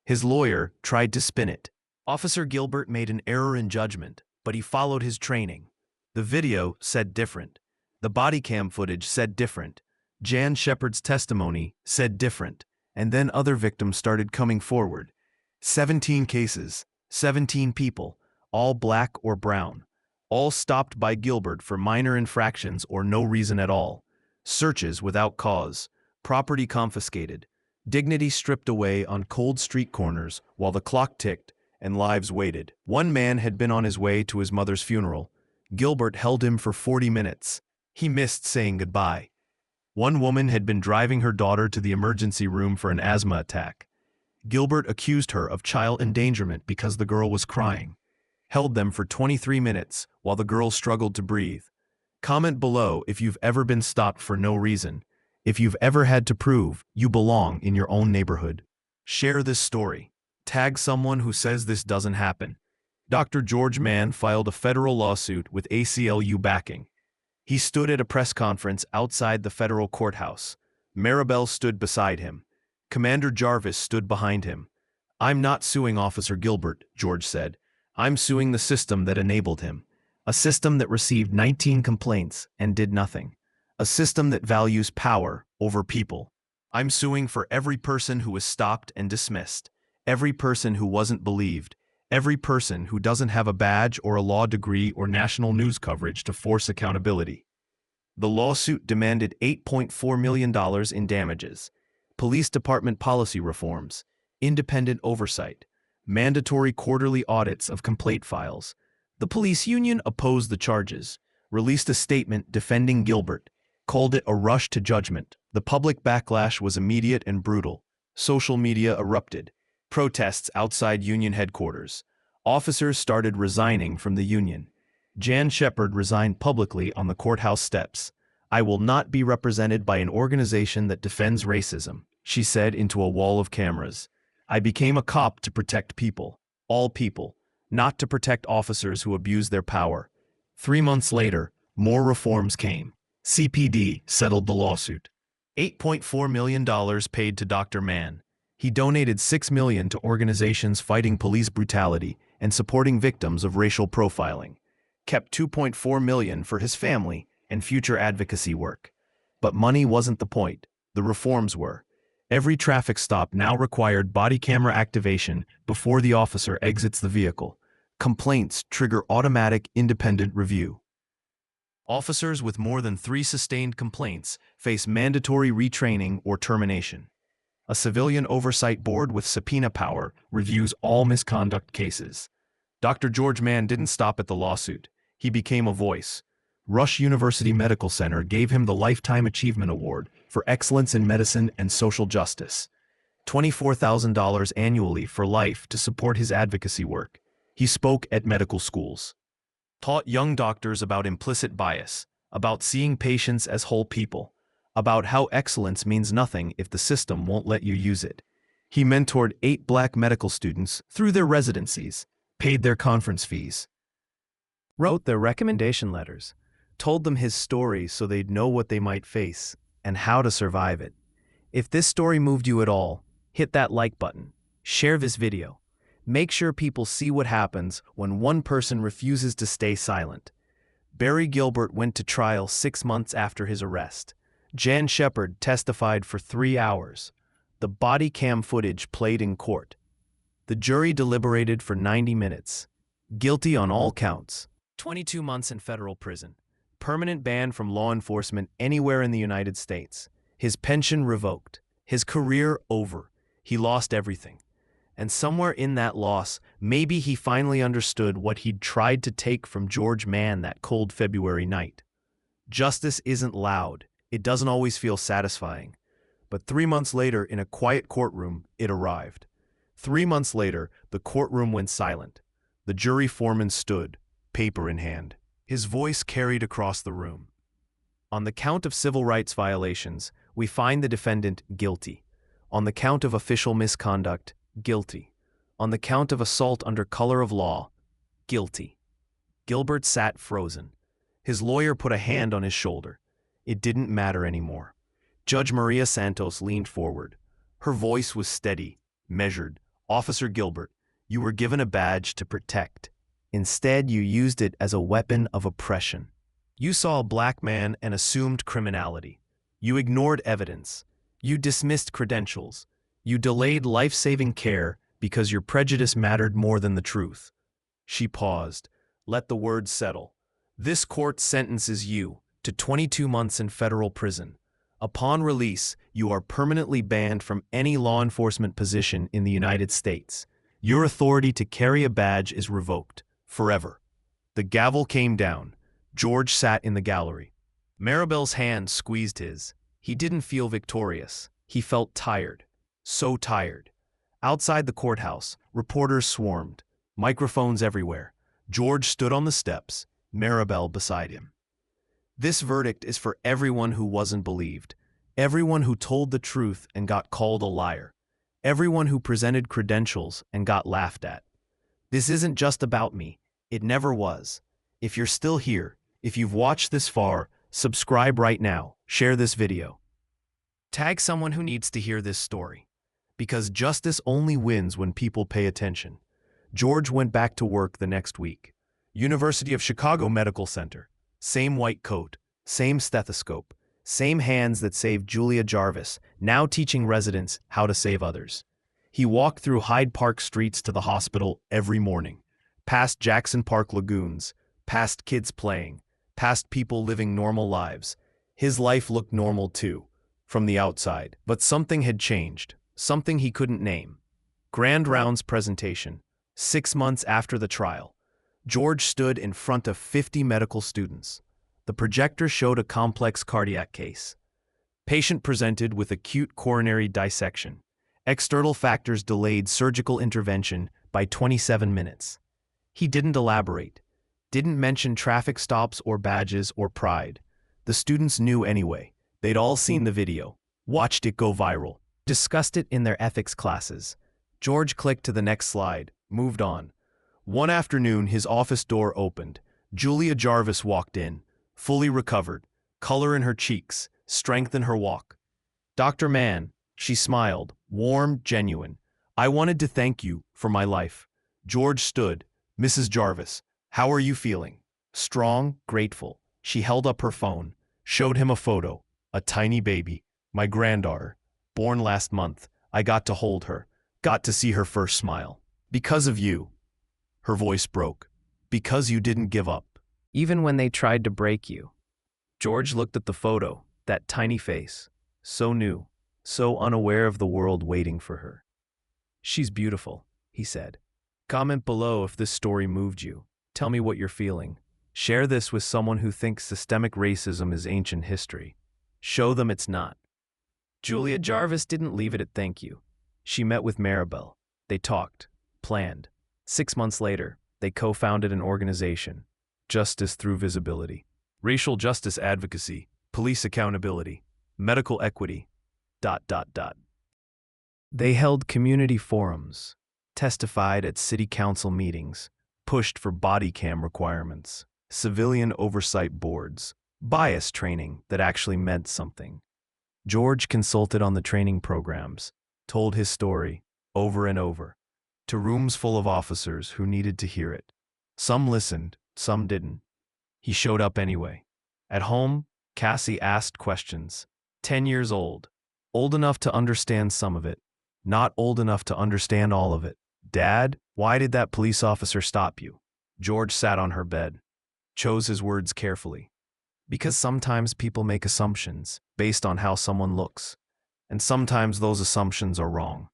His lawyer tried to spin it. Officer Gilbert made an error in judgment, but he followed his training. The video said different. The body cam footage said different. Jan Shepard's testimony said different. And then other victims started coming forward. 17 cases, 17 people, all black or brown. All stopped by Gilbert for minor infractions or no reason at all. Searches without cause. Property confiscated. Dignity stripped away on cold street corners while the clock ticked and lives waited. One man had been on his way to his mother's funeral. Gilbert held him for 40 minutes. He missed saying goodbye. One woman had been driving her daughter to the emergency room for an asthma attack. Gilbert accused her of child endangerment because the girl was crying. Held them for 23 minutes while the girl struggled to breathe. Comment below if you've ever been stopped for no reason. If you've ever had to prove you belong in your own neighborhood. Share this story. Tag someone who says this doesn't happen. Dr. George Mann filed a federal lawsuit with ACLU backing. He stood at a press conference outside the federal courthouse. Maribel stood beside him. Commander Jarvis stood behind him. "I'm not suing Officer Gilbert," George said. "I'm suing the system that enabled him. A system that received 19 complaints and did nothing. A system that values power over people. I'm suing for every person who was stopped and dismissed, every person who wasn't believed, every person who doesn't have a badge or a law degree or national news coverage to force accountability. The lawsuit demanded $8.4 million in damages, police department policy reforms, independent oversight, mandatory quarterly audits of complaint files. The police union opposed the charges, released a statement defending Gilbert, called it a rush to judgment. The public backlash was immediate and brutal. Social media erupted. Protests outside union headquarters. Officers started resigning from the union. Jan Shepard resigned publicly on the courthouse steps. "I will not be represented by an organization that defends racism," she said into a wall of cameras. "I became a cop to protect people, all people, not to protect officers who abuse their power." 3 months later, more reforms came. CPD settled the lawsuit. $8.4 million paid to Dr. Mann. He donated $6 million to organizations fighting police brutality and supporting victims of racial profiling. Kept $2.4 million for his family and future advocacy work. But money wasn't the point. The reforms were. Every traffic stop now required body camera activation before the officer exits the vehicle. Complaints trigger automatic independent review. Officers with more than 3 sustained complaints face mandatory retraining or termination. A civilian oversight board with subpoena power reviews all misconduct cases. Dr. George Mann didn't stop at the lawsuit. He became a voice. Rush University Medical Center gave him the Lifetime Achievement Award for excellence in medicine and social justice. $24,000 annually for life to support his advocacy work. He spoke at medical schools. Taught young doctors about implicit bias, about seeing patients as whole people, about how excellence means nothing if the system won't let you use it. He mentored 8 Black medical students through their residencies, paid their conference fees, wrote their recommendation letters, told them his story so they'd know what they might face and how to survive it. If this story moved you at all, hit that like button, share this video. Make sure people see what happens when one person refuses to stay silent. Barry Gilbert went to trial 6 months after his arrest. Jan Shepard testified for 3 hours. The body cam footage played in court. The jury deliberated for 90 minutes. Guilty on all counts. 22 months in federal prison. Permanent ban from law enforcement anywhere in the United States. His pension revoked. His career over. He lost everything. And somewhere in that loss, maybe he finally understood what he'd tried to take from George Mann that cold February night. Justice isn't loud. It doesn't always feel satisfying. But 3 months later, in a quiet courtroom, it arrived. 3 months later, the courtroom went silent. The jury foreman stood, paper in hand. His voice carried across the room. On the count of civil rights violations, we find the defendant guilty. On the count of official misconduct, guilty. On the count of assault under color of law, guilty. Gilbert sat frozen. His lawyer put a hand on his shoulder. It didn't matter anymore. Judge Maria Santos leaned forward. Her voice was steady, measured. "Officer Gilbert, you were given a badge to protect. Instead, you used it as a weapon of oppression. You saw a black man and assumed criminality. You ignored evidence. You dismissed credentials. You delayed life-saving care because your prejudice mattered more than the truth." She paused. "Let the words settle. This court sentences you to 22 months in federal prison. Upon release, you are permanently banned from any law enforcement position in the United States. Your authority to carry a badge is revoked, forever." The gavel came down. George sat in the gallery. Maribel's hand squeezed his. He didn't feel victorious. He felt tired. So tired. Outside the courthouse, reporters swarmed. Microphones everywhere. George stood on the steps, Maribel beside him. This verdict is for everyone who wasn't believed, everyone who told the truth and got called a liar, everyone who presented credentials and got laughed at. This isn't just about me. It never was. If you're still here, if you've watched this far, subscribe right now, share this video. Tag someone who needs to hear this story. Because justice only wins when people pay attention. George went back to work the next week. University of Chicago Medical Center. Same white coat, same stethoscope, Same hands that saved Julia Jarvis, now teaching residents how to save others. He walked through Hyde Park streets to the hospital every morning, past Jackson Park lagoons, past kids playing, past people living normal lives. His life looked normal too, from the outside, but something had changed, something he couldn't name. Grand Rounds presentation. 6 months after the trial, George stood in front of 50 medical students. The projector showed a complex cardiac case. Patient presented with acute coronary dissection. External factors delayed surgical intervention by 27 minutes. He didn't elaborate, didn't mention traffic stops or badges or pride. The students knew anyway. They'd all seen the video, watched it go viral, discussed it in their ethics classes. George clicked to the next slide, moved on. One afternoon, his office door opened. Julia Jarvis walked in, fully recovered, color in her cheeks, strength in her walk. "Dr. Mann," she smiled, warm, genuine. "I wanted to thank you for my life." George stood. "Mrs. Jarvis, how are you feeling?" Strong, grateful. She held up her phone, showed him a photo, a tiny baby, my granddaughter, born last month. I got to hold her, got to see her first smile. "Because of you." Her voice broke. "Because you didn't give up. Even when they tried to break you." George looked at the photo, that tiny face, so new, so unaware of the world waiting for her. "She's beautiful," he said. Comment below if this story moved you. Tell me what you're feeling. Share this with someone who thinks systemic racism is ancient history. Show them it's not. Julia Jarvis didn't leave it at thank you. She met with Maribel. They talked, planned. 6 months later, they co-founded an organization, Justice Through Visibility. Racial justice advocacy, police accountability, medical equity, ... They held community forums, testified at city council meetings, pushed for body cam requirements, civilian oversight boards, bias training that actually meant something. George consulted on the training programs, told his story over and over, to rooms full of officers who needed to hear it. Some listened, some didn't. He showed up anyway. At home, Cassie asked questions. 10 years old enough to understand some of it, not old enough to understand all of it. "Dad, why did that police officer stop you?" George sat on her bed, chose his words carefully. "Because sometimes people make assumptions based on how someone looks, and sometimes those assumptions are wrong.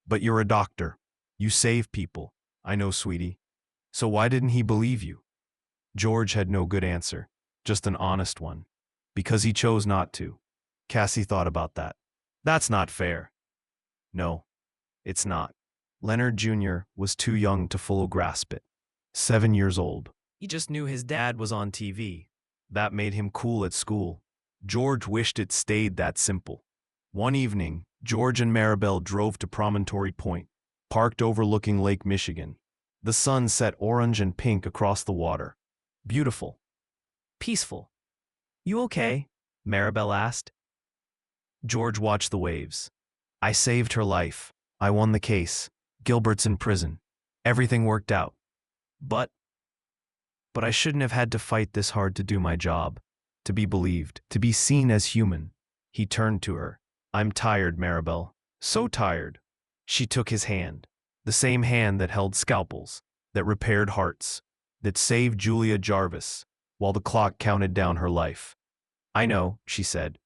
But you're a doctor. You save people. I know, sweetie. So why didn't he believe you?" George had no good answer, just an honest one. "Because he chose not to." Cassie thought about that. "That's not fair." "No, it's not." Leonard Jr. was too young to fully grasp it. 7 years old. He just knew his dad was on TV. That made him cool at school. George wished it stayed that simple. One evening, George and Maribel drove to Promontory Point, parked overlooking Lake Michigan. The sun set orange and pink across the water. Beautiful. Peaceful. "You okay?" Maribel asked. George watched the waves. "I saved her life. I won the case. Gilbert's in prison. Everything worked out. But I shouldn't have had to fight this hard to do my job, to be believed, to be seen as human." He turned to her. "I'm tired, Maribel. So tired." She took his hand, the same hand that held scalpels, that repaired hearts, that saved Julia Jarvis while the clock counted down her life. "I know," she said,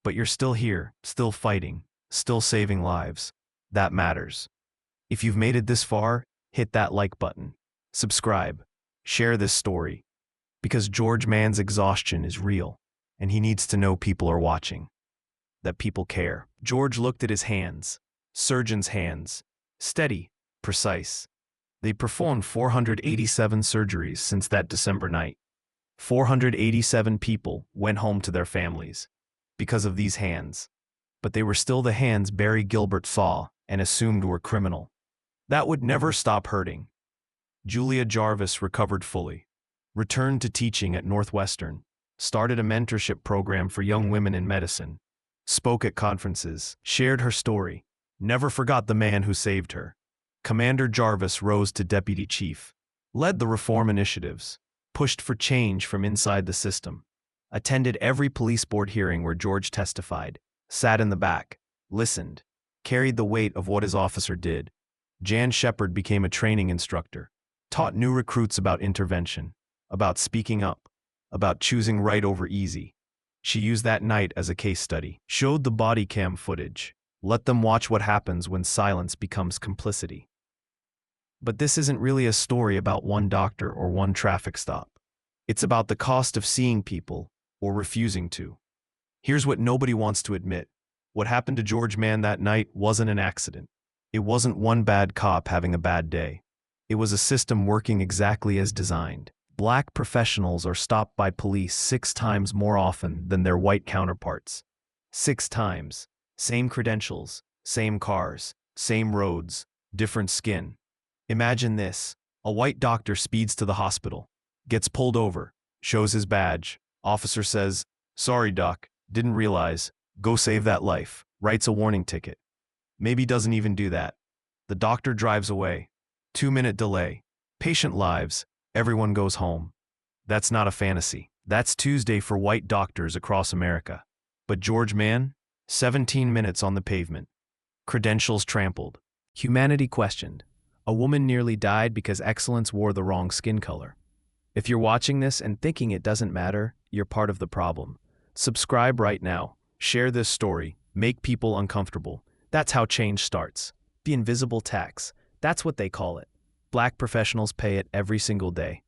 "but you're still here, still fighting, still saving lives. That matters. If you've made it this far, hit that like button. Subscribe. Share this story. Because George Mann's exhaustion is real, and he needs to know people are watching. That people care." George looked at his hands. Surgeon's hands. Steady, precise. They performed 487 surgeries since that December night. 487 people went home to their families because of these hands. But they were still the hands Barry Gilbert saw and assumed were criminal. That would never stop hurting. Julia Jarvis recovered fully, returned to teaching at Northwestern, started a mentorship program for young women in medicine, spoke at conferences, shared her story, never forgot the man who saved her. Commander Jarvis rose to deputy chief, led the reform initiatives, pushed for change from inside the system. attended every police board hearing where George testified, sat in the back, listened, carried the weight of what his officer did. Jan Shepard became a training instructor, taught new recruits about intervention, about speaking up, about choosing right over easy. She used that night as a case study, showed the body cam footage, let them watch what happens when silence becomes complicity. But this isn't really a story about one doctor or one traffic stop. It's about the cost of seeing people or refusing to. Here's what nobody wants to admit. What happened to George Mann that night wasn't an accident. It wasn't one bad cop having a bad day. It was a system working exactly as designed. Black professionals are stopped by police 6 times more often than their white counterparts. 6 times. Same credentials, same cars, same roads, different skin. Imagine this. A white doctor speeds to the hospital, gets pulled over, shows his badge. Officer says, "Sorry, doc, didn't realize. Go save that life." Writes a warning ticket. Maybe doesn't even do that. The doctor drives away. 2-minute delay. Patient lives. Everyone goes home. That's not a fantasy. That's Tuesday for white doctors across America. But George Mann? 17 minutes on the pavement. Credentials trampled. Humanity questioned. A woman nearly died because excellence wore the wrong skin color. If you're watching this and thinking it doesn't matter, you're part of the problem. Subscribe right now. Share this story. Make people uncomfortable. That's how change starts. The invisible tax. That's what they call it. Black professionals pay it every single day.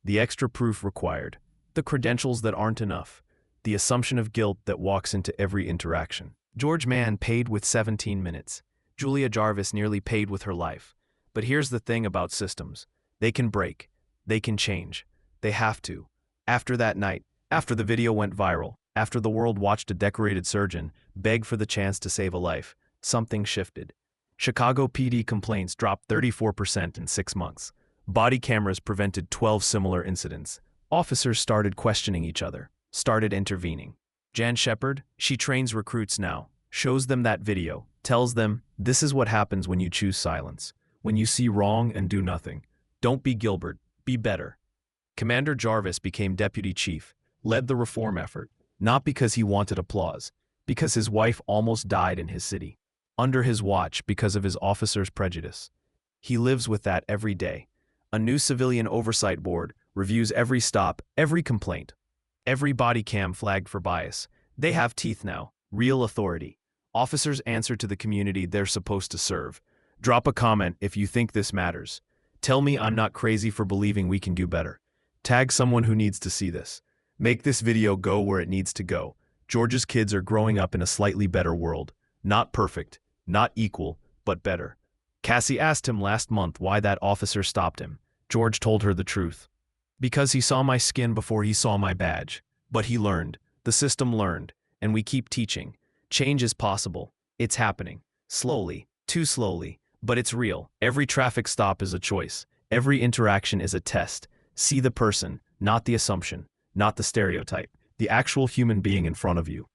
The extra proof required. The credentials that aren't enough. The assumption of guilt that walks into every interaction. George Mann paid with 17 minutes. Julia Jarvis nearly paid with her life. But here's the thing about systems. They can break. They can change. They have to. After that night, after the video went viral, after the world watched a decorated surgeon beg for the chance to save a life, something shifted. Chicago PD complaints dropped 34% in 6 months. Body cameras prevented 12 similar incidents. Officers started questioning each other, started intervening. Jan Shepard, she trains recruits now, shows them that video, tells them, this is what happens when you choose silence. When you see wrong and do nothing. Don't be Gilbert, be better. Commander Jarvis became deputy chief, led the reform effort, not because he wanted applause, because his wife almost died in his city. Under his watch because of his officers' prejudice. He lives with that every day. A new civilian oversight board reviews every stop, every complaint, every body cam flagged for bias. They have teeth now, real authority. Officers answer to the community they're supposed to serve. Drop a comment if you think this matters. Tell me I'm not crazy for believing we can do better. Tag someone who needs to see this. Make this video go where it needs to go. George's kids are growing up in a slightly better world. Not perfect, not equal, but better. Cassie asked him last month why that officer stopped him. George told her the truth. Because he saw my skin before he saw my badge. But he learned. The system learned. And we keep teaching. Change is possible. It's happening. Slowly. Too slowly. But it's real. Every traffic stop is a choice. Every interaction is a test. See the person, not the assumption, not the stereotype, the actual human being in front of you.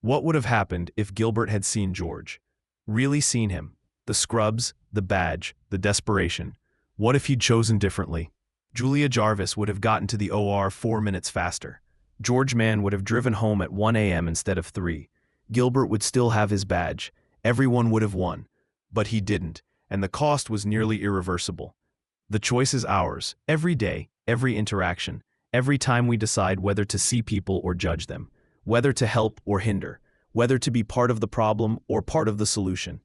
What would have happened if Gilbert had seen George? Really seen him? The scrubs, the badge, the desperation. What if he'd chosen differently? Julia Jarvis would have gotten to the OR 4 minutes faster. George Mann would have driven home at 1 a.m. instead of 3. Gilbert would still have his badge. Everyone would have won. But he didn't, and the cost was nearly irreversible. The choice is ours, every day, every interaction, every time we decide whether to see people or judge them, whether to help or hinder, whether to be part of the problem or part of the solution.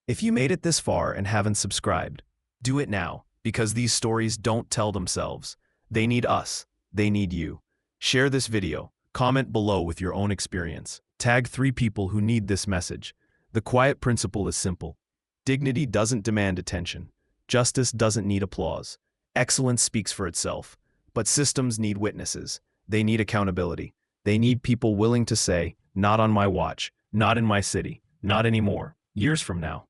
If you made it this far and haven't subscribed, do it now, because these stories don't tell themselves. They need us. They need you. Share this video. Comment below with your own experience. Tag 3 people who need this message. The quiet principle is simple. Dignity doesn't demand attention. Justice doesn't need applause. Excellence speaks for itself. But systems need witnesses. They need accountability. They need people willing to say, not on my watch, not in my city, not anymore, years from now.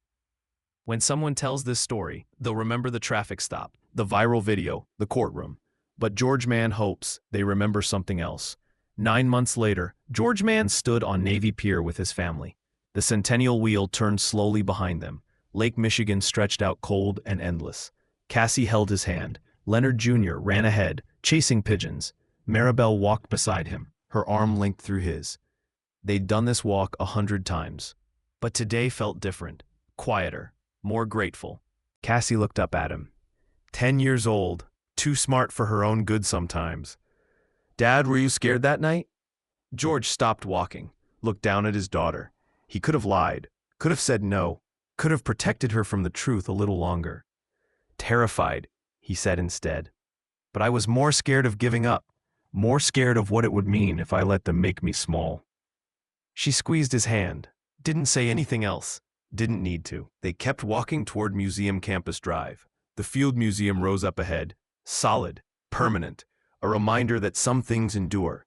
When someone tells this story, they'll remember the traffic stop, the viral video, the courtroom. But George Mann hopes they remember something else. 9 months later, George Mann stood on Navy Pier with his family. The Centennial Wheel turned slowly behind them. Lake Michigan stretched out cold and endless. Cassie held his hand. Leonard Jr. ran ahead, chasing pigeons. Maribel walked beside him, her arm linked through his. They'd done this walk 100 times. But today felt different, quieter, more grateful. Cassie looked up at him. 10 years old, too smart for her own good sometimes. Dad, were you scared that night? George stopped walking, looked down at his daughter. He could have lied, could have said no, could have protected her from the truth a little longer. Terrified, he said instead. But I was more scared of giving up, more scared of what it would mean if I let them make me small. She squeezed his hand, didn't say anything else, didn't need to. They kept walking toward Museum Campus Drive. The Field Museum rose up ahead, solid, permanent, a reminder that some things endure.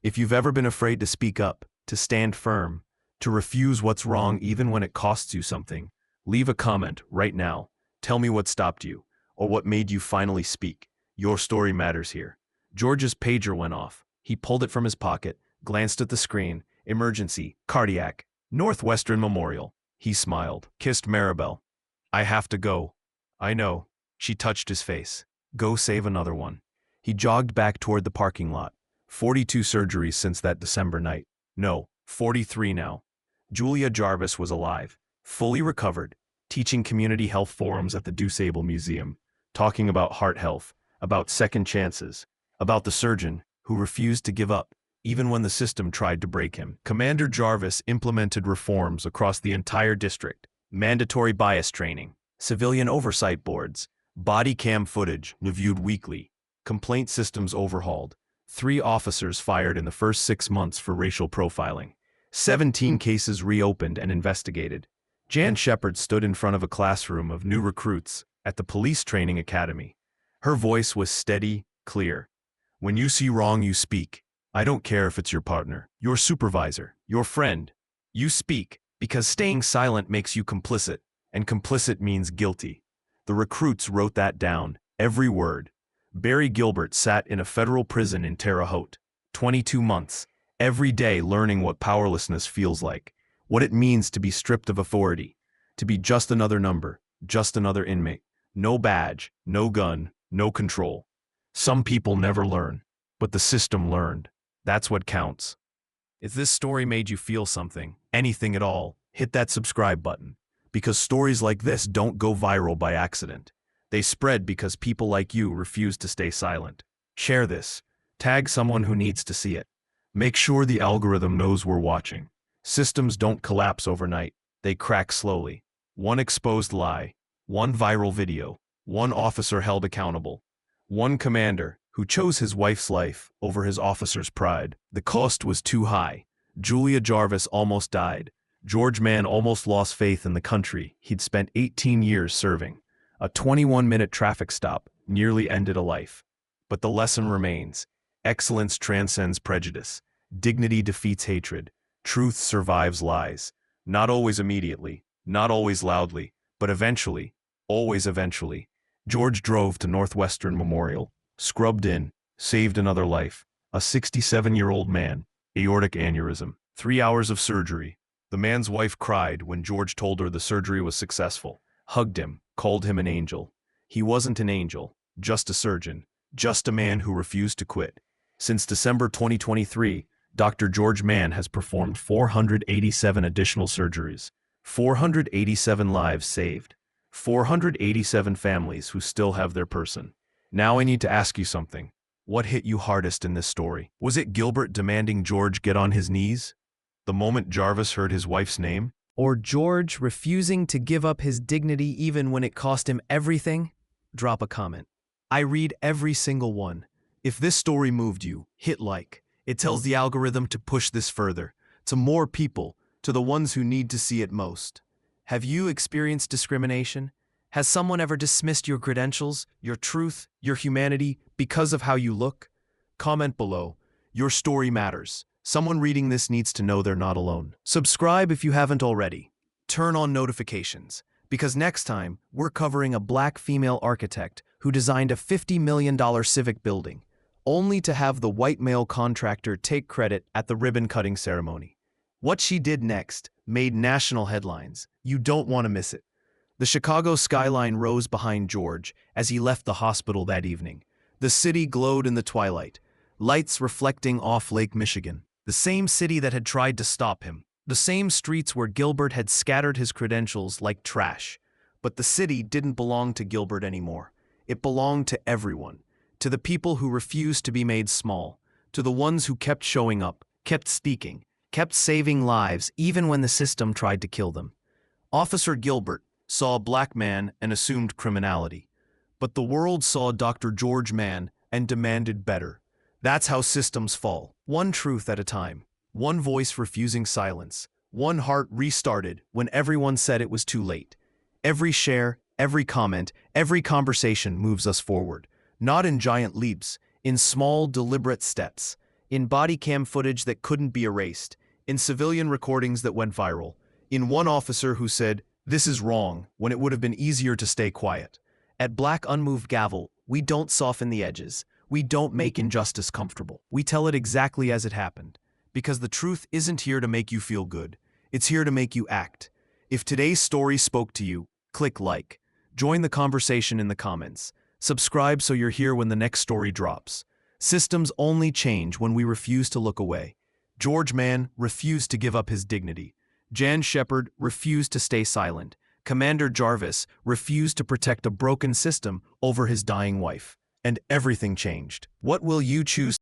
If you've ever been afraid to speak up, to stand firm, to refuse what's wrong even when it costs you something, leave a comment right now. Tell me what stopped you, or what made you finally speak. Your story matters here. George's pager went off. He pulled it from his pocket, glanced at the screen. Emergency, cardiac, Northwestern Memorial. He smiled, kissed Maribel. I have to go. I know. She touched his face. Go save another one. He jogged back toward the parking lot. 42 surgeries since that December night. No, 43 now. Julia Jarvis was alive, fully recovered, teaching community health forums at the Detained Museum, talking about heart health, about second chances, about the surgeon who refused to give up, even when the system tried to break him. Commander Jarvis implemented reforms across the entire district, mandatory bias training, civilian oversight boards, body cam footage reviewed weekly, complaint systems overhauled, 3 officers fired in the first 6 months for racial profiling, 17 cases reopened and investigated. Jan Shepard stood in front of a classroom of new recruits at the police training academy. Her voice was steady, clear. When you see wrong, you speak. I don't care if it's your partner, your supervisor, your friend. You speak, because staying silent makes you complicit, and complicit means guilty. The recruits wrote that down, every word. Barry Gilbert sat in a federal prison in Terre Haute, 22 months, every day learning what powerlessness feels like, what it means to be stripped of authority, to be just another number, just another inmate. No badge, no gun, no control. Some people never learn, but the system learned. That's what counts. If this story made you feel something, anything at all, hit that subscribe button. Because stories like this don't go viral by accident. They spread because people like you refuse to stay silent. Share this. Tag someone who needs to see it. Make sure the algorithm knows we're watching. Systems don't collapse overnight. They crack slowly. One exposed lie, one viral video, one officer held accountable, one commander who chose his wife's life over his officer's pride. The cost was too high. Julia Jarvis almost died. George Mann almost lost faith in the country he'd spent 18 years serving. A 21-minute traffic stop nearly ended a life. But the lesson remains. Excellence transcends prejudice. Dignity defeats hatred. Truth survives lies. Not always immediately, not always loudly, but eventually, always eventually. George drove to Northwestern Memorial, scrubbed in, saved another life. A 67-year-old man, aortic aneurysm, 3 hours of surgery. The man's wife cried when George told her the surgery was successful, hugged him, called him an angel. He wasn't an angel, just a surgeon, just a man who refused to quit. Since December 2023, Dr. George Mann has performed 487 additional surgeries, 487 lives saved, 487 families who still have their person. Now I need to ask you something. What hit you hardest in this story? Was it Gilbert demanding George get on his knees? The moment Jarvis heard his wife's name? Or George refusing to give up his dignity even when it cost him everything? Drop a comment. I read every single one. If this story moved you, hit like. It tells the algorithm to push this further, to more people, to the ones who need to see it most. Have you experienced discrimination? Has someone ever dismissed your credentials, your truth, your humanity because of how you look? Comment below. Your story matters. Someone reading this needs to know they're not alone. Subscribe if you haven't already. Turn on notifications, because next time we're covering a Black female architect who designed a $50 million civic building, only to have the white male contractor take credit at the ribbon-cutting ceremony. What she did next made national headlines. You don't want to miss it. The Chicago skyline rose behind George as he left the hospital that evening. The city glowed in the twilight. lights reflecting off Lake Michigan. The same city that had tried to stop him. The same streets where Gilbert had scattered his credentials like trash. But the city didn't belong to Gilbert anymore. It belonged to everyone. To the people who refused to be made small. To the ones who kept showing up, kept speaking, kept saving lives even when the system tried to kill them. Officer Gilbert saw a black man and assumed criminality. But the world saw Dr. George Mann and demanded better. That's how systems fall. One truth at a time. One voice refusing silence. One heart restarted when everyone said it was too late. Every share, every comment, every conversation moves us forward. Not in giant leaps, in small, deliberate steps. In body cam footage that couldn't be erased. In civilian recordings that went viral. In one officer who said, "This is wrong," when it would have been easier to stay quiet. At Black Unmoved Gavel, we don't soften the edges. We don't make injustice comfortable. We tell it exactly as it happened. Because the truth isn't here to make you feel good. It's here to make you act. If today's story spoke to you, click like. Join the conversation in the comments. Subscribe so you're here when the next story drops. Systems only change when we refuse to look away. George Mann refused to give up his dignity. Jan Shepard refused to stay silent. Commander Jarvis refused to protect a broken system over his dying wife. And everything changed. What will you choose?